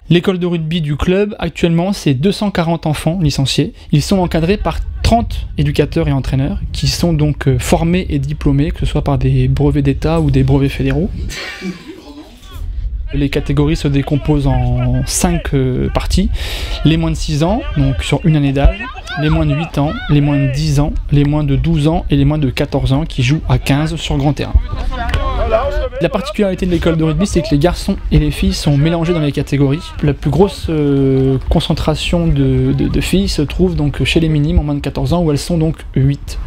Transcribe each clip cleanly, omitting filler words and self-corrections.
L'école de rugby du club, actuellement, c'est 240 enfants licenciés. Ils sont encadrés par 30 éducateurs et entraîneurs qui sont donc formés et diplômés, que ce soit par des brevets d'État ou des brevets fédéraux. Les catégories se décomposent en 5 parties. Les moins de 6 ans, donc sur une année d'âge, les moins de 8 ans, les moins de 10 ans, les moins de 12 ans et les moins de 14 ans qui jouent à 15 sur grand terrain. La particularité de l'école de rugby, c'est que les garçons et les filles sont mélangés dans les catégories. La plus grosse concentration de filles se trouve donc chez les minimes en moins de 14 ans où elles sont donc 8.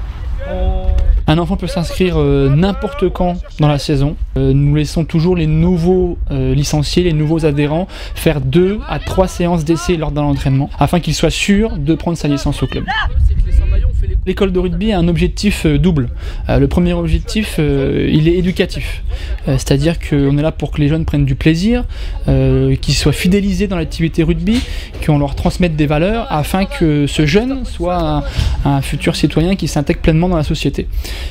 Un enfant peut s'inscrire n'importe quand dans la saison. Nous laissons toujours les nouveaux licenciés, les nouveaux adhérents faire 2 à 3 séances d'essai lors d'un entraînement afin qu'ils soient sûrs de prendre sa licence au club. L'école de rugby a un objectif double. Le premier objectif, il est éducatif. C'est-à-dire qu'on est là pour que les jeunes prennent du plaisir, qu'ils soient fidélisés dans l'activité rugby, qu'on leur transmette des valeurs afin que ce jeune soit un futur citoyen qui s'intègre pleinement dans la société.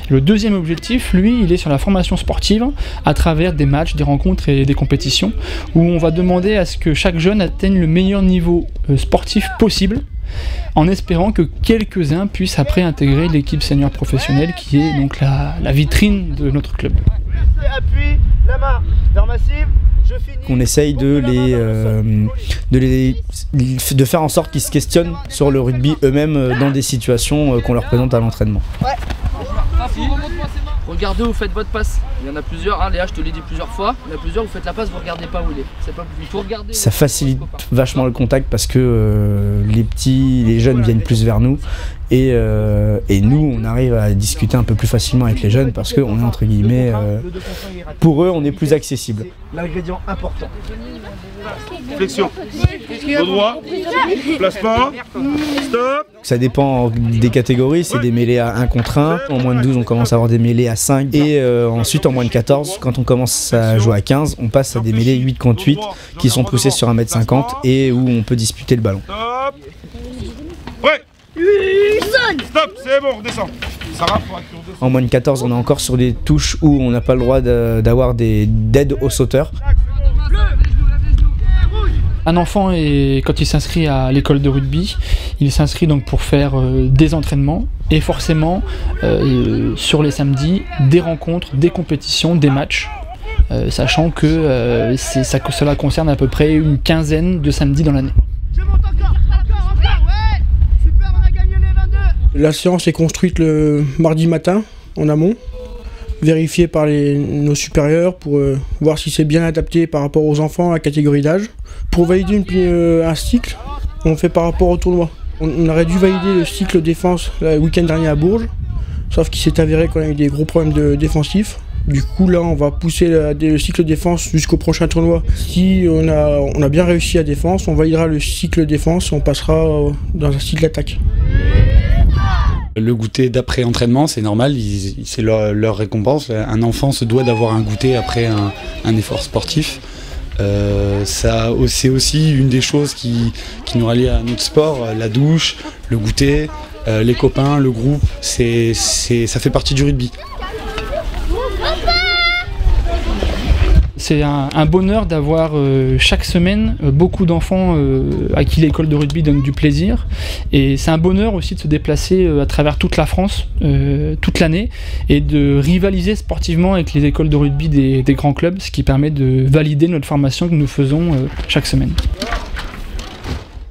Le deuxième objectif, lui, il est sur la formation sportive à travers des matchs, des rencontres et des compétitions où on va demander à ce que chaque jeune atteigne le meilleur niveau sportif possible, en espérant que quelques-uns puissent après intégrer l'équipe senior professionnelle qui est donc la vitrine de notre club. On essaye de faire en sorte qu'ils se questionnent sur le rugby eux-mêmes dans des situations qu'on leur présente à l'entraînement. Regardez où vous faites votre passe. Il y en a plusieurs, hein, Léa, je te l'ai dit plusieurs fois. Il y en a plusieurs, vous faites la passe, vous regardez pas où il est. C'est pas plus. Il faut regarder. Ça facilite vachement le contact parce que les jeunes viennent plus vers nous et nous, on arrive à discuter un peu plus facilement avec les jeunes parce qu'on est entre guillemets, pour eux, on est plus accessible. L'ingrédient important. Flexion. Dos droit. Placement. Stop. Ça dépend des catégories, c'est des mêlées à 1 contre 1. En moins de 12, on commence à avoir des mêlées à 5. Et ensuite, en moins de 14, quand on commence à jouer à 15, on passe à des mêlées 8 contre 8 qui sont poussées sur 1,50 m et où on peut disputer le ballon. Stop. Ouais. Stop, c'est bon, redescend. En moins de 14, on est encore sur des touches où on n'a pas le droit d'avoir d'aide aux sauteurs. Un enfant, quand il s'inscrit à l'école de rugby, il s'inscrit donc pour faire des entraînements et forcément sur les samedis, des rencontres, des compétitions, des matchs, sachant que cela concerne à peu près une quinzaine de samedis dans l'année. La séance est construite le mardi matin en amont, vérifiée par nos supérieurs pour voir si c'est bien adapté par rapport aux enfants à la catégorie d'âge. Pour valider un cycle, on fait par rapport au tournoi. On aurait dû valider le cycle défense le week-end dernier à Bourges, sauf qu'il s'est avéré qu'on a eu des gros problèmes défensifs. Du coup là on va pousser le cycle défense jusqu'au prochain tournoi. Si on a bien réussi à défense, on validera le cycle défense et on passera dans un cycle d'attaque. Le goûter d'après-entraînement, c'est normal, c'est leur récompense. Un enfant se doit d'avoir un goûter après un effort sportif. C'est aussi une des choses qui nous rallie à notre sport, la douche, le goûter, les copains, le groupe, ça fait partie du rugby. C'est un bonheur d'avoir chaque semaine beaucoup d'enfants à qui l'école de rugby donne du plaisir. Et c'est un bonheur aussi de se déplacer à travers toute la France, toute l'année, et de rivaliser sportivement avec les écoles de rugby des grands clubs, ce qui permet de valider notre formation que nous faisons chaque semaine.